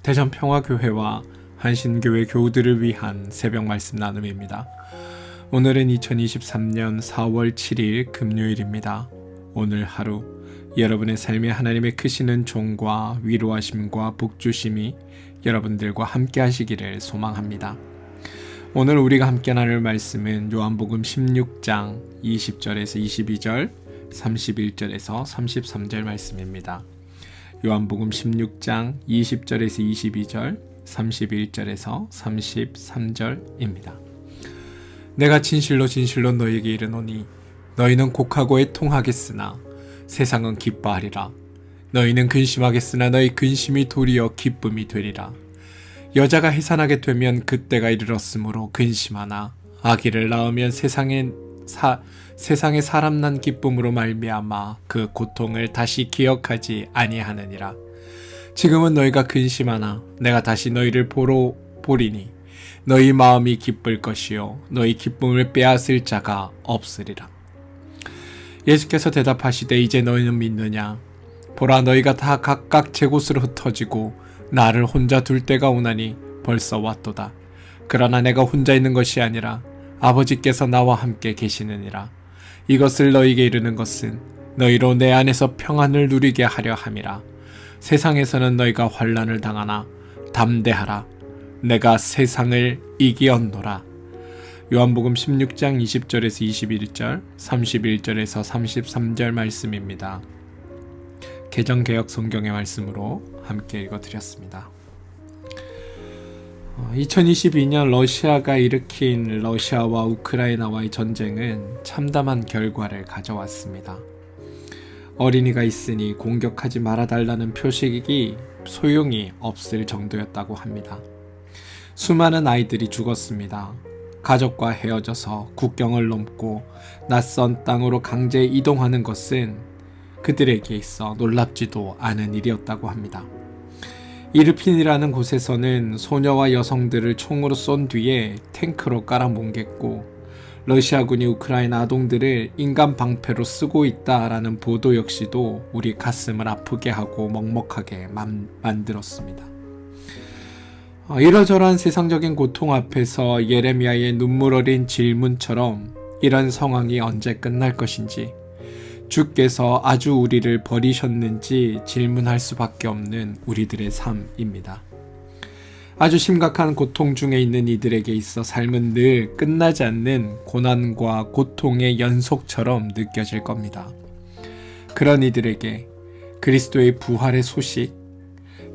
대전평화교회와 한신교회 교우들을 위한 새벽 말씀 나눔입니다. 오늘은 2023년 4월 7일 금요일입니다. 오늘 하루 여러분의 삶에 하나님의 크시는 종과 위로하심과 복주심이 여러분들과 함께 하시기를 소망합니다. 오늘 우리가 함께 나눌 말씀은 요한복음 16장 20절에서 22절, 31절에서 33절 말씀입니다. 요한복음 16장 20절에서 22절, 31절에서 33절입니다. 내가 진실로 진실로 너희에게 이르노니 너희는 곡하고 애통하겠으나 세상은 기뻐하리라. 너희는 근심하겠으나 너희 근심이 도리어 기쁨이 되리라. 여자가 해산하게 되면 그때가 이르렀으므로 근심하나 아기를 낳으면 세상에 사람 난 기쁨으로 말미암아 그 고통을 다시 기억하지 아니하느니라. 지금은 너희가 근심하나 내가 다시 너희를 보리니 너희 마음이 기쁠 것이요 너희 기쁨을 빼앗을 자가 없으리라. 예수께서 대답하시되 이제 너희는 믿느냐? 보라, 너희가 다 각각 제 곳으로 흩어지고 나를 혼자 둘 때가 오나니 벌써 왔도다. 그러나 내가 혼자 있는 것이 아니라 아버지께서 나와 함께 계시느니라. 이것을 너희에게 이르는 것은 너희로 내 안에서 평안을 누리게 하려 함이라. 세상에서는 너희가 환난을 당하나 담대하라. 내가 세상을 이기었노라. 요한복음 16장 20절에서 21절, 31절에서 33절 말씀입니다. 개정개혁 성경의 말씀으로 함께 읽어드렸습니다. 2022년 러시아가 일으킨 러시아와 우크라이나와의 전쟁은 참담한 결과를 가져왔습니다. 어린이가 있으니 공격하지 말아달라는 표식이 소용이 없을 정도였다고 합니다. 수많은 아이들이 죽었습니다. 가족과 헤어져서 국경을 넘고 낯선 땅으로 강제 이동하는 것은 그들에게 있어 놀랍지도 않은 일이었다고 합니다. 이르핀이라는 곳에서는 소녀와 여성들을 총으로 쏜 뒤에 탱크로 깔아뭉갰고 러시아군이 우크라이나 아동들을 인간 방패로 쓰고 있다라는 보도 역시도 우리 가슴을 아프게 하고 먹먹하게 만들었습니다. 이러저러한 세상적인 고통 앞에서 예레미야의 눈물 어린 질문처럼 이런 상황이 언제 끝날 것인지, 주께서 아주 우리를 버리셨는지 질문할 수밖에 없는 우리들의 삶입니다. 아주 심각한 고통 중에 있는 이들에게 있어 삶은 늘 끝나지 않는 고난과 고통의 연속처럼 느껴질 겁니다. 그런 이들에게 그리스도의 부활의 소식,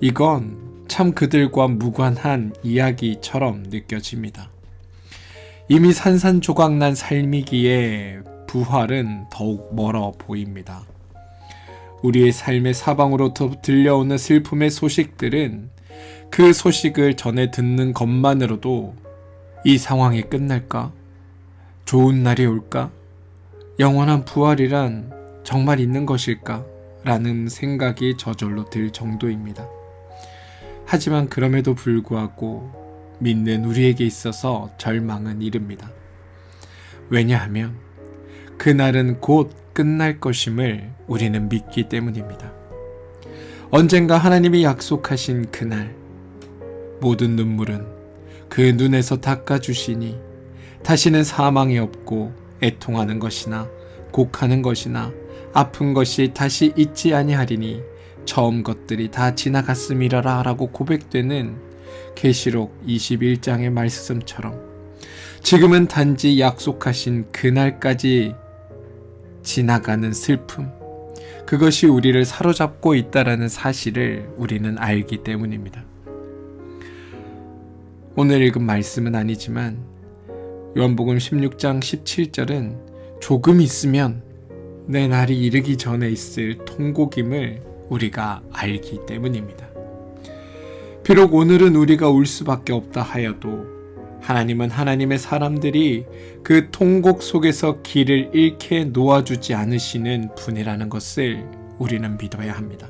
이건 참 그들과 무관한 이야기처럼 느껴집니다. 이미 산산조각난 삶이기에 부활은 더욱 멀어 보입니다. 우리의 삶의 사방으로부터 들려오는 슬픔의 소식들은 그 소식을 전해 듣는 것만으로도 이 상황이 끝날까? 좋은 날이 올까? 영원한 부활이란 정말 있는 것일까? 라는 생각이 저절로 들 정도입니다. 하지만 그럼에도 불구하고 믿는 우리에게 있어서 절망은 이릅니다. 왜냐하면 그날은 곧 끝날 것임을 우리는 믿기 때문입니다. 언젠가 하나님이 약속하신 그날, 모든 눈물은 그 눈에서 닦아주시니 다시는 사망이 없고 애통하는 것이나 곡하는 것이나 아픈 것이 다시 있지 아니하리니 처음 것들이 다 지나갔음이라라 라고 고백되는 계시록 21장의 말씀처럼 지금은 단지 약속하신 그날까지 지나가는 슬픔, 그것이 우리를 사로잡고 있다라는 사실을 우리는 알기 때문입니다. 오늘 읽은 말씀은 아니지만 요한복음 16장 17절은 조금 있으면 내 날이 이르기 전에 있을 통곡임을 우리가 알기 때문입니다. 비록 오늘은 우리가 울 수밖에 없다 하여도 하나님은 하나님의 사람들이 그 통곡 속에서 길을 잃게 놓아주지 않으시는 분이라는 것을 우리는 믿어야 합니다.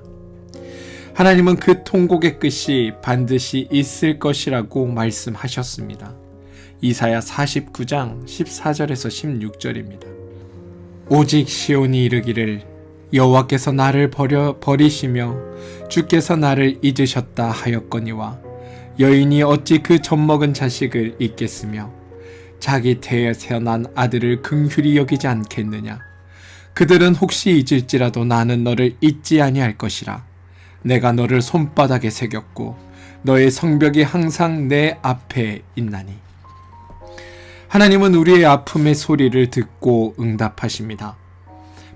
하나님은 그 통곡의 끝이 반드시 있을 것이라고 말씀하셨습니다. 이사야 49장 14절에서 16절입니다. 오직 시온이 이르기를 여호와께서 나를 버리시며 주께서 나를 잊으셨다 하였거니와 여인이 어찌 그 젖먹은 자식을 잊겠으며 자기 태에 태어난 아들을 긍휼히 여기지 않겠느냐. 그들은 혹시 잊을지라도 나는 너를 잊지 아니할 것이라. 내가 너를 손바닥에 새겼고 너의 성벽이 항상 내 앞에 있나니. 하나님은 우리의 아픔의 소리를 듣고 응답하십니다.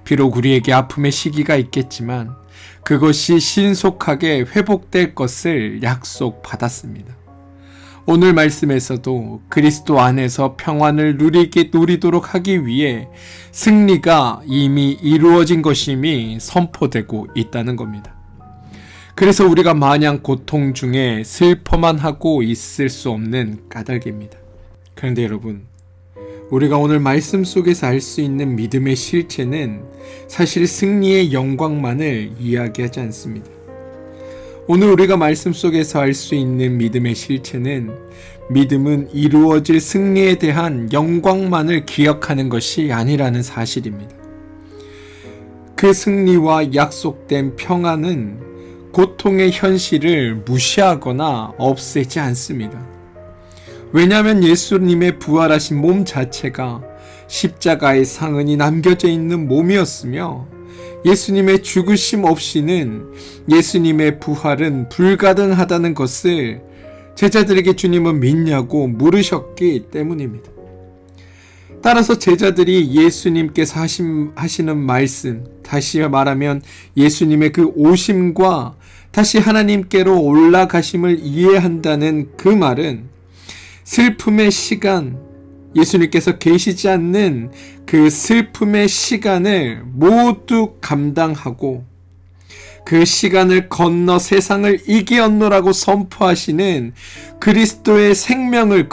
비록 우리에게 아픔의 시기가 있겠지만 그것이 신속하게 회복될 것을 약속받았습니다. 오늘 말씀에서도 그리스도 안에서 평안을 누리도록 하기 위해 승리가 이미 이루어진 것임이 선포되고 있다는 겁니다. 그래서 우리가 마냥 고통 중에 슬퍼만 하고 있을 수 없는 까닭입니다. 그런데 여러분, 우리가 오늘 말씀 속에서 알 수 있는 믿음의 실체는 사실 승리의 영광만을 이야기하지 않습니다. 오늘 우리가 말씀 속에서 알 수 있는 믿음의 실체는 믿음은 이루어질 승리에 대한 영광만을 기억하는 것이 아니라는 사실입니다. 그 승리와 약속된 평안은 고통의 현실을 무시하거나 없애지 않습니다. 왜냐하면 예수님의 부활하신 몸 자체가 십자가의 상흔이 남겨져 있는 몸이었으며 예수님의 죽으심 없이는 예수님의 부활은 불가능하다는 것을 제자들에게 주님은 믿냐고 물으셨기 때문입니다. 따라서 제자들이 예수님께서 하시는 말씀, 다시 말하면 예수님의 그 오심과 다시 하나님께로 올라가심을 이해한다는 그 말은 슬픔의 시간, 예수님께서 계시지 않는 그 슬픔의 시간을 모두 감당하고 그 시간을 건너 세상을 이기었노라고 선포하시는 그리스도의 생명을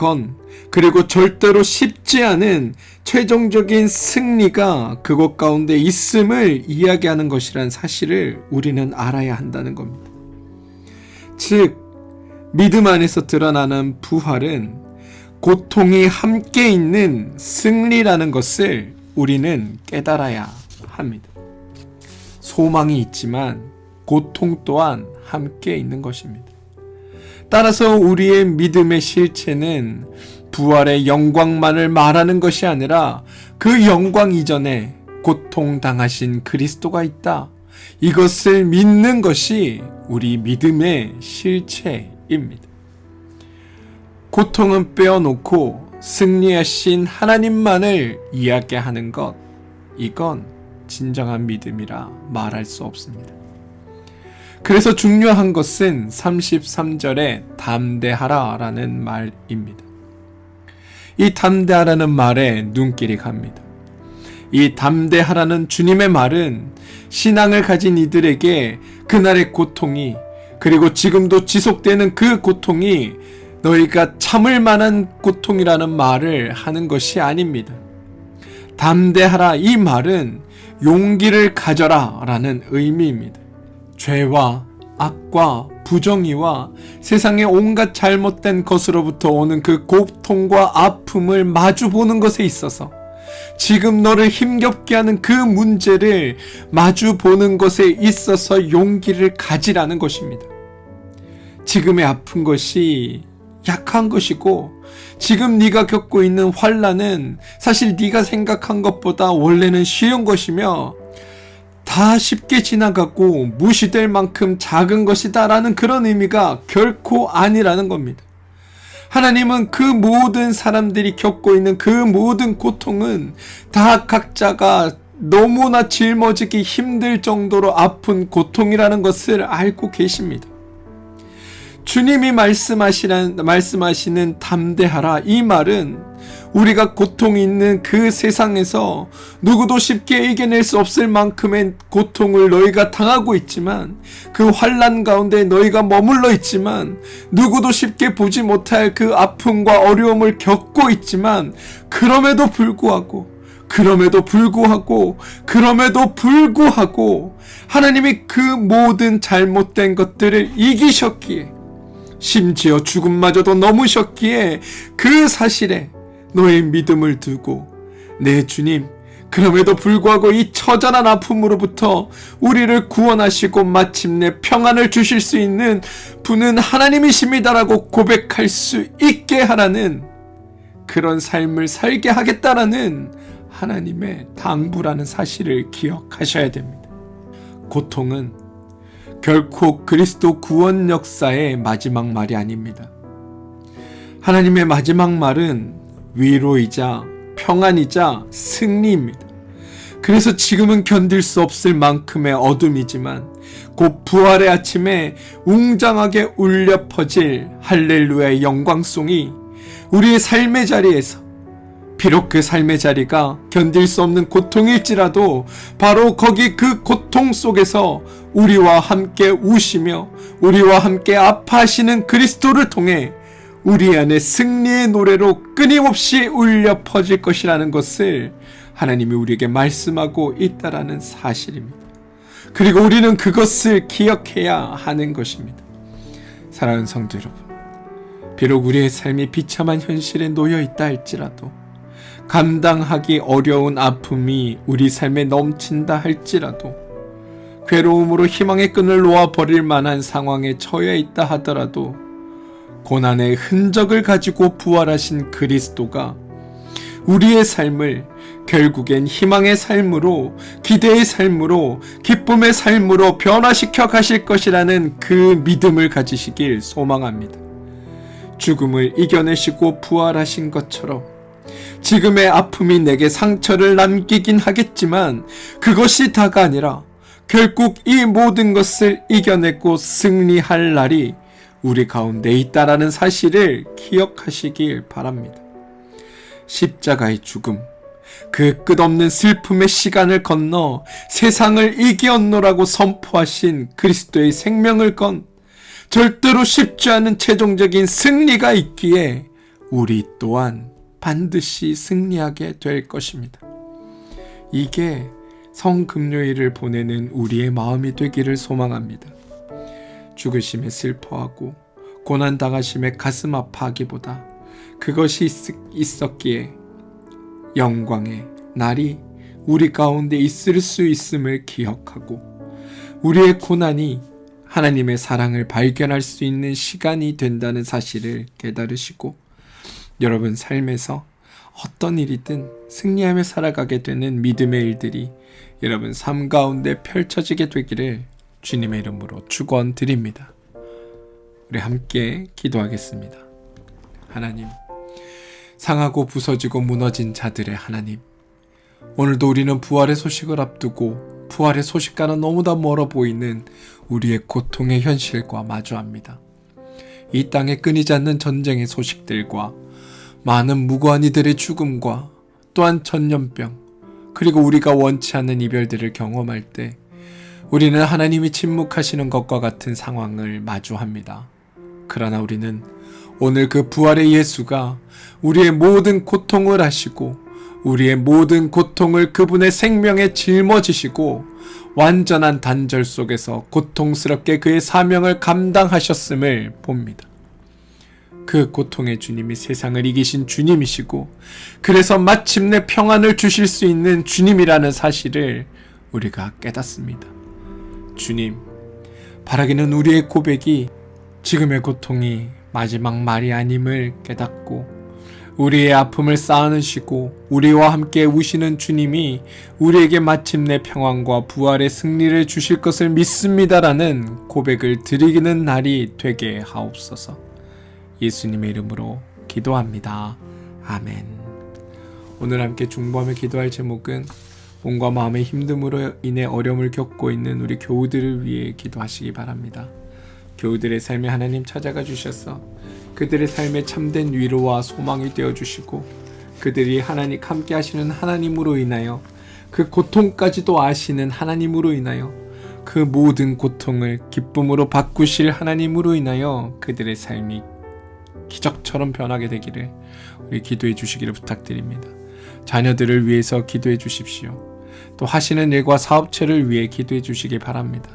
그리고 절대로 쉽지 않은 최종적인 승리가 그것 가운데 있음을 이야기하는 것이란 사실을 우리는 알아야 한다는 겁니다. 즉, 믿음 안에서 드러나는 부활은 고통이 함께 있는 승리라는 것을 우리는 깨달아야 합니다. 소망이 있지만 고통 또한 함께 있는 것입니다. 따라서 우리의 믿음의 실체는 부활의 영광만을 말하는 것이 아니라 그 영광 이전에 고통당하신 그리스도가 있다. 이것을 믿는 것이 우리 믿음의 실체입니다. 고통은 빼어놓고 승리하신 하나님만을 이야기하는 것, 이건 진정한 믿음이라 말할 수 없습니다. 그래서 중요한 것은 33절에 담대하라 라는 말입니다. 이 담대하라는 말에 눈길이 갑니다. 이 담대하라는 주님의 말은 신앙을 가진 이들에게 그날의 고통이, 그리고 지금도 지속되는 그 고통이 너희가 참을 만한 고통이라는 말을 하는 것이 아닙니다. 담대하라, 이 말은 용기를 가져라 라는 의미입니다. 죄와 악과 부정의와 세상의 온갖 잘못된 것으로부터 오는 그 고통과 아픔을 마주보는 것에 있어서 지금 너를 힘겹게 하는 그 문제를 마주보는 것에 있어서 용기를 가지라는 것입니다. 지금의 아픈 것이 약한 것이고 지금 네가 겪고 있는 환난은 사실 네가 생각한 것보다 원래는 쉬운 것이며 다 쉽게 지나가고 무시될 만큼 작은 것이다 라는 그런 의미가 결코 아니라는 겁니다. 하나님은 그 모든 사람들이 겪고 있는 그 모든 고통은 다 각자가 너무나 짊어지기 힘들 정도로 아픈 고통이라는 것을 알고 계십니다. 주님이 말씀하시는 담대하라, 이 말은 우리가 고통이 있는 그 세상에서 누구도 쉽게 이겨낼 수 없을 만큼의 고통을 너희가 당하고 있지만, 그 환난 가운데 너희가 머물러 있지만, 누구도 쉽게 보지 못할 그 아픔과 어려움을 겪고 있지만, 그럼에도 불구하고 하나님이 그 모든 잘못된 것들을 이기셨기에, 심지어 죽음마저도 넘으셨기에 그 사실에 너의 믿음을 두고 내 주님, 그럼에도 불구하고 이 처절한 아픔으로부터 우리를 구원하시고 마침내 평안을 주실 수 있는 분은 하나님이십니다라고 고백할 수 있게 하라는, 그런 삶을 살게 하겠다라는 하나님의 당부라는 사실을 기억하셔야 됩니다. 고통은 결코 그리스도 구원 역사의 마지막 말이 아닙니다. 하나님의 마지막 말은 위로이자 평안이자 승리입니다. 그래서 지금은 견딜 수 없을 만큼의 어둠이지만 곧 부활의 아침에 웅장하게 울려 퍼질 할렐루야의 영광송이 우리의 삶의 자리에서, 비록 그 삶의 자리가 견딜 수 없는 고통일지라도 바로 거기 그 고통 속에서 우리와 함께 우시며 우리와 함께 아파하시는 그리스도를 통해 우리 안에 승리의 노래로 끊임없이 울려 퍼질 것이라는 것을 하나님이 우리에게 말씀하고 있다라는 사실입니다. 그리고 우리는 그것을 기억해야 하는 것입니다. 사랑하는 성도 여러분, 비록 우리의 삶이 비참한 현실에 놓여 있다 할지라도, 감당하기 어려운 아픔이 우리 삶에 넘친다 할지라도, 괴로움으로 희망의 끈을 놓아버릴 만한 상황에 처해 있다 하더라도 고난의 흔적을 가지고 부활하신 그리스도가 우리의 삶을 결국엔 희망의 삶으로, 기대의 삶으로, 기쁨의 삶으로 변화시켜 가실 것이라는 그 믿음을 가지시길 소망합니다. 죽음을 이겨내시고 부활하신 것처럼 지금의 아픔이 내게 상처를 남기긴 하겠지만 그것이 다가 아니라 결국 이 모든 것을 이겨내고 승리할 날이 우리 가운데 있다라는 사실을 기억하시길 바랍니다. 십자가의 죽음, 그 끝없는 슬픔의 시간을 건너 세상을 이기었노라고 선포하신 그리스도의 생명을 건 절대로 쉽지 않은 최종적인 승리가 있기에 우리 또한 반드시 승리하게 될 것입니다. 이게 성금요일을 보내는 우리의 마음이 되기를 소망합니다. 죽으심에 슬퍼하고 고난당하심에 가슴 아파하기보다 그것이 있었기에 영광의 날이 우리 가운데 있을 수 있음을 기억하고 우리의 고난이 하나님의 사랑을 발견할 수 있는 시간이 된다는 사실을 깨달으시고 여러분 삶에서 어떤 일이든 승리하며 살아가게 되는 믿음의 일들이 여러분 삶 가운데 펼쳐지게 되기를 주님의 이름으로 축원드립니다. 우리 함께 기도하겠습니다. 하나님, 상하고 부서지고 무너진 자들의 하나님, 오늘도 우리는 부활의 소식을 앞두고 부활의 소식과는 너무나 멀어 보이는 우리의 고통의 현실과 마주합니다. 이 땅에 끊이지 않는 전쟁의 소식들과 많은 무고한 이들의 죽음과 또한 전염병, 그리고 우리가 원치 않는 이별들을 경험할 때 우리는 하나님이 침묵하시는 것과 같은 상황을 마주합니다. 그러나 우리는 오늘 그 부활의 예수가 우리의 모든 고통을 하시고 우리의 모든 고통을 그분의 생명에 짊어지시고 완전한 단절 속에서 고통스럽게 그의 사명을 감당하셨음을 봅니다. 그 고통의 주님이 세상을 이기신 주님이시고 그래서 마침내 평안을 주실 수 있는 주님이라는 사실을 우리가 깨닫습니다. 주님, 바라기는 우리의 고백이 지금의 고통이 마지막 말이 아님을 깨닫고 우리의 아픔을 쌓아내시고 우리와 함께 우시는 주님이 우리에게 마침내 평안과 부활의 승리를 주실 것을 믿습니다라는 고백을 드리는 날이 되게 하옵소서. 예수님의 이름으로 기도합니다. 아멘. 오늘 함께 중보하며 기도할 제목은 몸과 마음의 힘듦으로 인해 어려움을 겪고 있는 우리 교우들을 위해 기도하시기 바랍니다. 교우들의 삶에 하나님 찾아가 주셔서 그들의 삶에 참된 위로와 소망이 되어주시고 그들이 하나님 함께 하시는 하나님으로 인하여 그 고통까지도 아시는 하나님으로 인하여 그 모든 고통을 기쁨으로 바꾸실 하나님으로 인하여 그들의 삶이 기적처럼 변하게 되기를 우리 기도해 주시기를 부탁드립니다. 자녀들을 위해서 기도해 주십시오. 또 하시는 일과 사업체를 위해 기도해 주시기 바랍니다.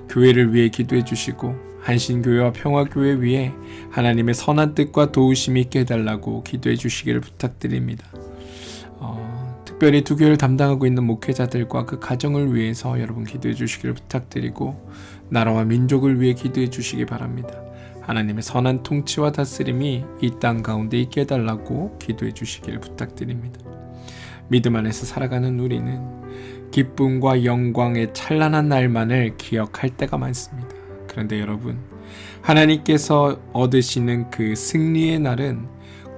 교회를 위해 기도해 주시고 한신교회와 평화교회 위에 하나님의 선한 뜻과 도우심이 있게 해달라고 기도해 주시기를 부탁드립니다. 특별히 두 교회를 담당하고 있는 목회자들과 그 가정을 위해서 여러분 기도해 주시기를 부탁드리고 나라와 민족을 위해 기도해 주시기 바랍니다. 하나님의 선한 통치와 다스림이 이 땅 가운데 있게 해달라고 기도해 주시기를 부탁드립니다. 믿음 안에서 살아가는 우리는 기쁨과 영광의 찬란한 날만을 기억할 때가 많습니다. 그런데 여러분, 하나님께서 얻으시는 그 승리의 날은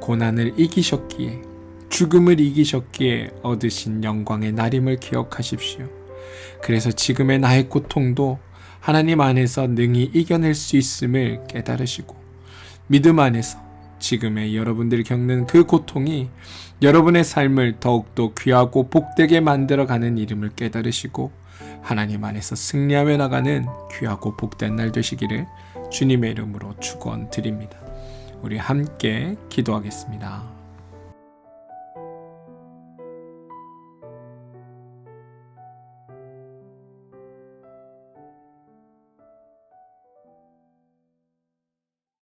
고난을 이기셨기에, 죽음을 이기셨기에 얻으신 영광의 날임을 기억하십시오. 그래서 지금의 나의 고통도 하나님 안에서 능히 이겨낼 수 있음을 깨달으시고, 믿음 안에서 지금의 여러분들이 겪는 그 고통이 여러분의 삶을 더욱더 귀하고 복되게 만들어가는 이름을 깨달으시고 하나님 안에서 승리하며 나가는 귀하고 복된 날 되시기를 주님의 이름으로 축원드립니다. 우리 함께 기도하겠습니다.